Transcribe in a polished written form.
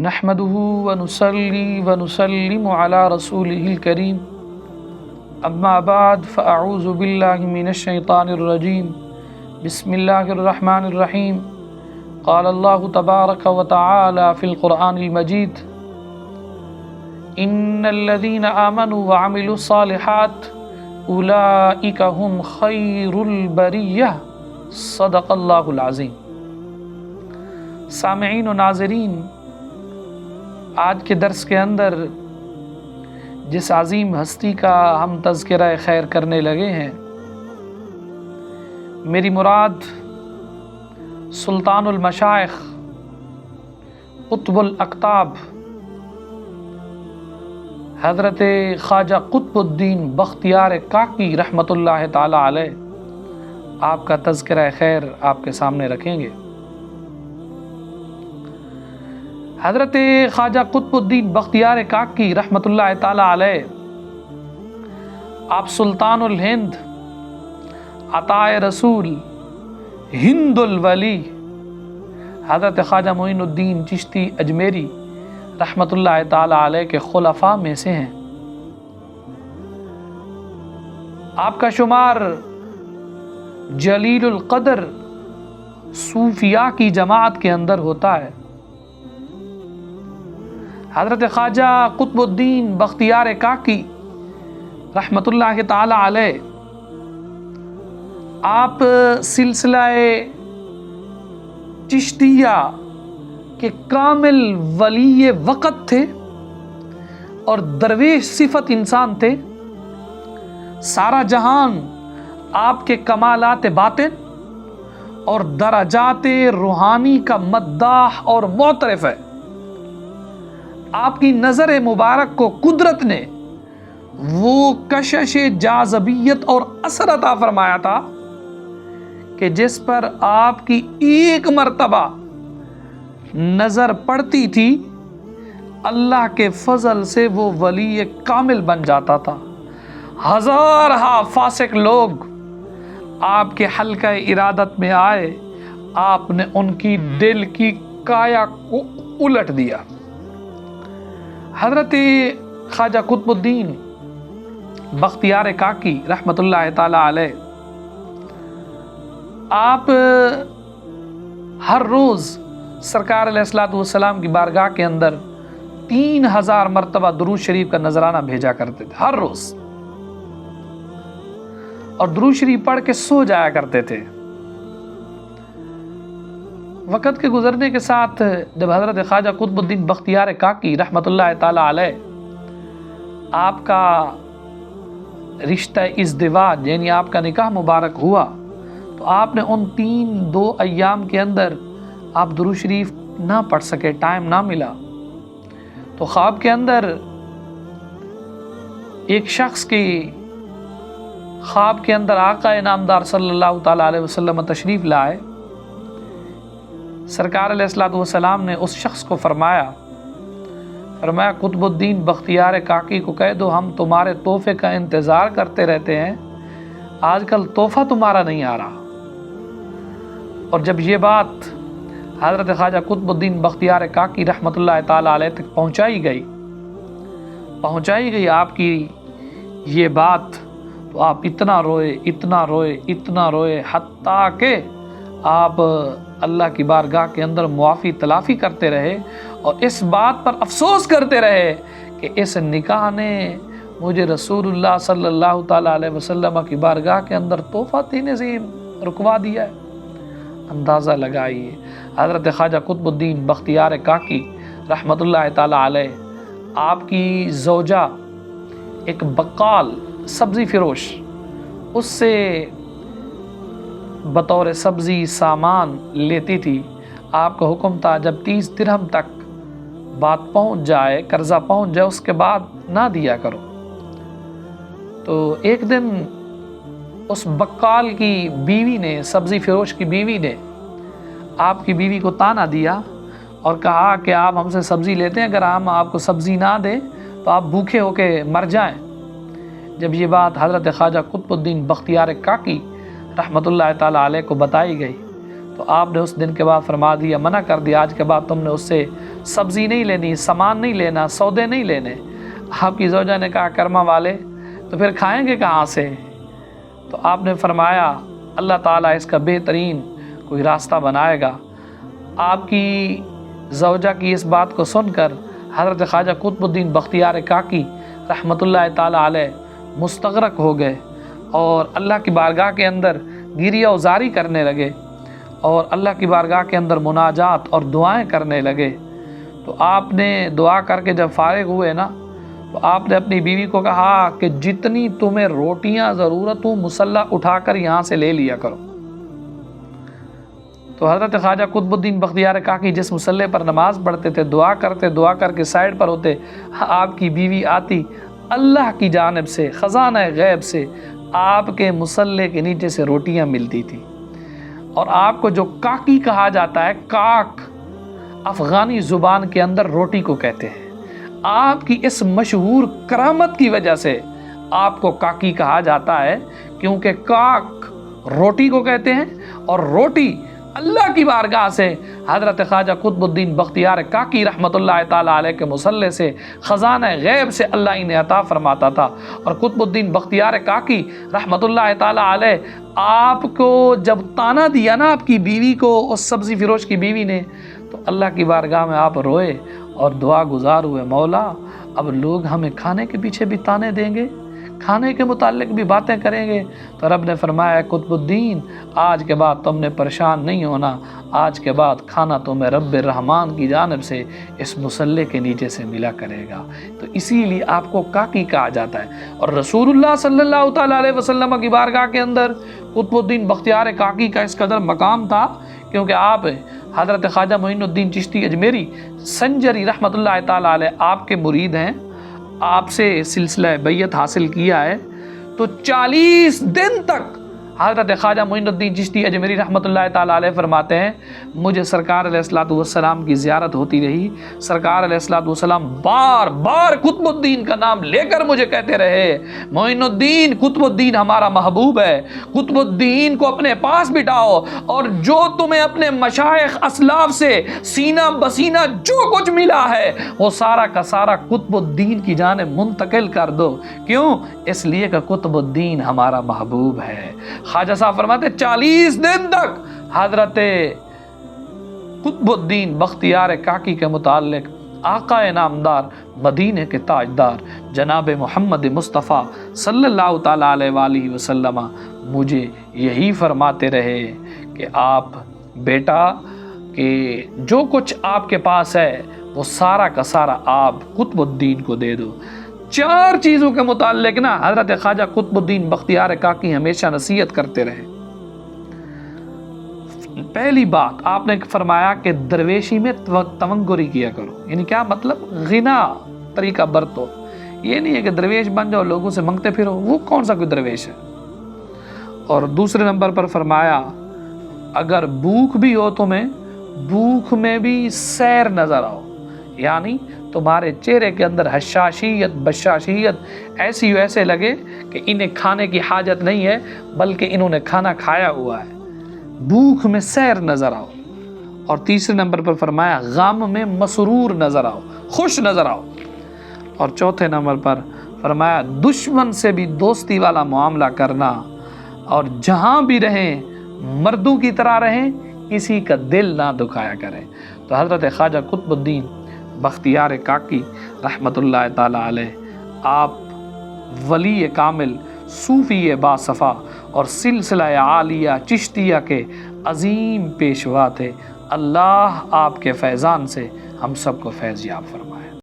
نحمده ونصلي ونسلم على رسوله الكريم اما بعد فاعوذ بالله من الشيطان الرجيم بسم الله الرحمن الرحيم قال الله تبارك وتعالى في القرآن المجيد ان الذين آمنوا وعملوا الصالحات اولئك هم خير البرية صدق اللہ العظیم۔ سامعین و ناظرین، آج کے درس کے اندر جس عظیم ہستی کا ہم تذکرہ خیر کرنے لگے ہیں، میری مراد سلطان المشائخ قطب الاقطاب حضرت خواجہ قطب الدین بختیار کاکی رحمۃ اللہ تعالی علیہ آپ کا تذکرہ خیر آپ کے سامنے رکھیں گے۔ حضرت خواجہ قطب الدین بختیار کاکی رحمۃ اللہ تعالی علیہ آپ سلطان الہند، عطائے رسول، ہند الولی حضرت خواجہ معین الدین چشتی اجمیری رحمۃ اللہ تعالی علیہ کے خلفاء میں سے ہیں۔ آپ کا شمار جلیل القدر صوفیاء کی جماعت کے اندر ہوتا ہے۔ حضرت خواجہ قطب الدین بختیار کاکی رحمۃ اللہ تعالی علیہ آپ سلسلہ چشتیہ کے کامل ولی وقت تھے اور درویش صفت انسان تھے۔ سارا جہان آپ کے کمالات باطن اور درجات روحانی کا مداح اور معترف ہے۔ آپ کی نظر مبارک کو قدرت نے وہ کشش جاذبیت اور اثر عطا فرمایا تھا کہ جس پر آپ کی ایک مرتبہ نظر پڑتی تھی، اللہ کے فضل سے وہ ولی کامل بن جاتا تھا۔ ہزارہا فاسق لوگ آپ کے حلقہ ارادت میں آئے، آپ نے ان کی دل کی کایا کو الٹ دیا۔ حضرت خواجہ قطب الدین بختیار کاکی رحمۃ اللہ تعالی علیہ آپ ہر روز سرکار علیہ الصلوۃ والسلام کی بارگاہ کے اندر 3000 مرتبہ درود شریف کا نذرانہ بھیجا کرتے تھے ہر روز، اور درود شریف پڑھ کے سو جایا کرتے تھے۔ وقت کے گزرنے کے ساتھ جب حضرت خواجہ قطب الدین بختیار کاکی رحمۃ اللہ تعالی علیہ آپ کا رشتہ ازدواج یعنی آپ کا نکاح مبارک ہوا، تو آپ نے ان 2 ایام کے اندر آپ درود شریف نہ پڑھ سکے، ٹائم نہ ملا، تو خواب کے اندر ایک شخص کی خواب کے اندر آقا انعامدار صلی اللہ تعالی علیہ وسلم تشریف لائے۔ سرکار علیہ الصلوۃ والسلام نے اس شخص کو فرمایا قطب الدین بختیار کاکی کو کہہ دو ہم تمہارے تحفے کا انتظار کرتے رہتے ہیں، آج کل تحفہ تمہارا نہیں آ رہا۔ اور جب یہ بات حضرت خواجہ قطب الدین بختیار کاکی رحمۃ اللہ تعالی علیہ تک پہنچائی گئی آپ کی یہ بات، تو آپ اتنا روئے حتیٰ کہ آپ اللہ کی بارگاہ کے اندر معافی تلافی کرتے رہے اور اس بات پر افسوس کرتے رہے کہ اس نکاح نے مجھے رسول اللہ صلی اللہ تعالی علیہ وسلم کی بارگاہ کے اندر تحفہ دینے سے رکوا دیا ہے۔ اندازہ لگائیے حضرت خواجہ قطب الدین بختیار کاکی رحمۃ اللہ تعالی علیہ آپ کی زوجہ ایک بقال سبزی فروش، اس سے بطور سبزی سامان لیتی تھی۔ آپ کا حکم تھا جب 30 درہم تک بات پہنچ جائے، قرضہ پہنچ جائے، اس کے بعد نہ دیا کرو۔ تو ایک دن اس بقال کی بیوی نے، سبزی فروش کی بیوی نے آپ کی بیوی کو طعنہ دیا اور کہا کہ آپ ہم سے سبزی لیتے ہیں، اگر ہم آپ کو سبزی نہ دیں تو آپ بھوکے ہو کے مر جائیں۔ جب یہ بات حضرت خواجہ قطب الدین بختیار کاکی رحمۃ اللہ تعالی علیہ کو بتائی گئی تو آپ نے اس دن کے بعد فرما دیا، منع کر دیا، آج کے بعد تم نے اس سے سبزی نہیں لینی، سامان نہیں لینا، سودے نہیں لینے۔ آپ کی زوجہ نے کہا کرما والے تو پھر کھائیں گے کہاں سے؟ تو آپ نے فرمایا اللہ تعالیٰ اس کا بہترین کوئی راستہ بنائے گا۔ آپ کی زوجہ کی اس بات کو سن کر حضرت خواجہ قطب الدین بختیار کاکی رحمۃ اللہ تعالیٰ علیہ مستغرق ہو گئے اور اللہ کی بارگاہ کے اندر گریہ وزاری کرنے لگے اور اللہ کی بارگاہ کے اندر مناجات اور دعائیں کرنے لگے۔ تو آپ نے دعا کر کے جب فارغ ہوئے نا تو آپ نے اپنی بیوی کو کہا کہ جتنی تمہیں روٹیاں ضرورت ہوں مصلی اٹھا کر یہاں سے لے لیا کرو۔ تو حضرت خواجہ قطب الدین بختیار کاکی جس مصلی پر نماز پڑھتے تھے، دعا کرتے، دعا کر کے سائڈ پر ہوتے، آپ کی بیوی آتی، اللہ کی جانب سے خزانہ غیب سے آپ کے مصلی کے نیچے سے روٹیاں ملتی تھی۔ اور آپ کو جو کاکی کہا جاتا ہے، کاک افغانی زبان کے اندر روٹی کو کہتے ہیں، آپ کی اس مشہور کرامت کی وجہ سے آپ کو کاکی کہا جاتا ہے، کیونکہ کاک روٹی کو کہتے ہیں اور روٹی اللہ کی بارگاہ سے حضرت خواجہ قطب الدین بختیار کاکی رحمۃ اللہ تعالیٰ علیہ کے مصلی سے خزانہ غیب سے اللہ انہیں عطا فرماتا تھا۔ اور قطب الدین بختیار کاکی رحمۃ اللہ تعالیٰ علیہ آپ کو جب تانا دیا نا آپ کی بیوی کو، اس سبزی فروش کی بیوی نے، تو اللہ کی بارگاہ میں آپ روئے اور دعا گزار ہوئے، مولا اب لوگ ہمیں کھانے کے پیچھے بھی تانے دیں گے، کھانے کے متعلق بھی باتیں کریں گے۔ تو رب نے فرمایا قطب الدین آج کے بعد تم نے پریشان نہیں ہونا، آج کے بعد کھانا تمہیں رب الرحمن کی جانب سے اس مصلی کے نیچے سے ملا کرے گا۔ تو اسی لیے آپ کو کاکی کہا جاتا ہے۔ اور رسول اللہ صلی اللہ تعالیٰ علیہ وسلم کی بارگاہ کے اندر قطب الدین بختیار کاکی کا اس قدر مقام تھا کیونکہ آپ حضرت خواجہ معین الدین چشتی اجمیری سنجری رحمۃ اللہ تعالیٰ علیہ آپ کے مرید ہیں، آپ سے سلسلہ بیعت حاصل کیا ہے۔ تو 40 دن تک حضرت خواجہ معین الدین چشتی اجمیری رحمۃ اللہ تعالیٰ علیہ فرماتے ہیں مجھے سرکار علیہ الصلوۃ والسلام کی زیارت ہوتی رہی، سرکار علیہ الصلوۃ والسلام بار بار قطب الدین کا نام لے کر مجھے کہتے رہے معین الدین، قطب الدین ہمارا محبوب ہے، قطب الدین کو اپنے پاس بٹھاؤ اور جو تمہیں اپنے مشائخ اسلاف سے سینہ بسینہ جو کچھ ملا ہے وہ سارا کا سارا قطب الدین کی جانب منتقل کر دو۔ کیوں؟ اس لیے کہ قطب الدین ہمارا محبوب ہے۔ خواجہ صاحب فرماتے 40 دن تک حضرت قطب الدین بختیار کاکی کے متعلق آقا نامدار مدینے کے تاجدار جناب محمد مصطفیٰ صلی اللہ تعالیٰ علیہ وآلہ وسلم مجھے یہی فرماتے رہے کہ آپ بیٹا کہ جو کچھ آپ کے پاس ہے وہ سارا کا سارا آپ قطب الدین کو دے دو۔ 4 چیزوں کے متعلق نا حضرت خواجہ قطب الدین بختیار کاکی ہمیشہ نصیحت کرتے رہے۔ پہلی بات آپ نے فرمایا کہ درویشی میں تونگری کیا کرو، یعنی کیا مطلب؟ غنا طریقہ برتو۔ یہ نہیں ہے کہ درویش بن جاؤ لوگوں سے مانگتے پھرو، وہ کون سا کوئی درویش ہے۔ اور دوسرے نمبر پر فرمایا اگر بھوک بھی ہو تمہیں، بھوک میں بھی سیر نظر آؤ، یعنی تمہارے چہرے کے اندر حشاشیت بشاشیت ایسی ویسے لگے کہ انہیں کھانے کی حاجت نہیں ہے بلکہ انہوں نے کھانا کھایا ہوا ہے، بھوک میں سیر نظر آؤ۔ اور تیسرے نمبر پر فرمایا غم میں مسرور نظر آؤ، خوش نظر آؤ۔ اور چوتھے نمبر پر فرمایا دشمن سے بھی دوستی والا معاملہ کرنا، اور جہاں بھی رہیں مردوں کی طرح رہیں، کسی کا دل نہ دکھایا کریں۔ تو حضرت خواجہ قطب الدین بختیار کاکی رحمۃ اللہ تعالیٰ علیہ آپ ولی کامل، صوفی باصفا اور سلسلہ عالیہ چشتیہ کے عظیم پیشوا تھے۔ اللہ آپ کے فیضان سے ہم سب کو فیض یاب فرمائے۔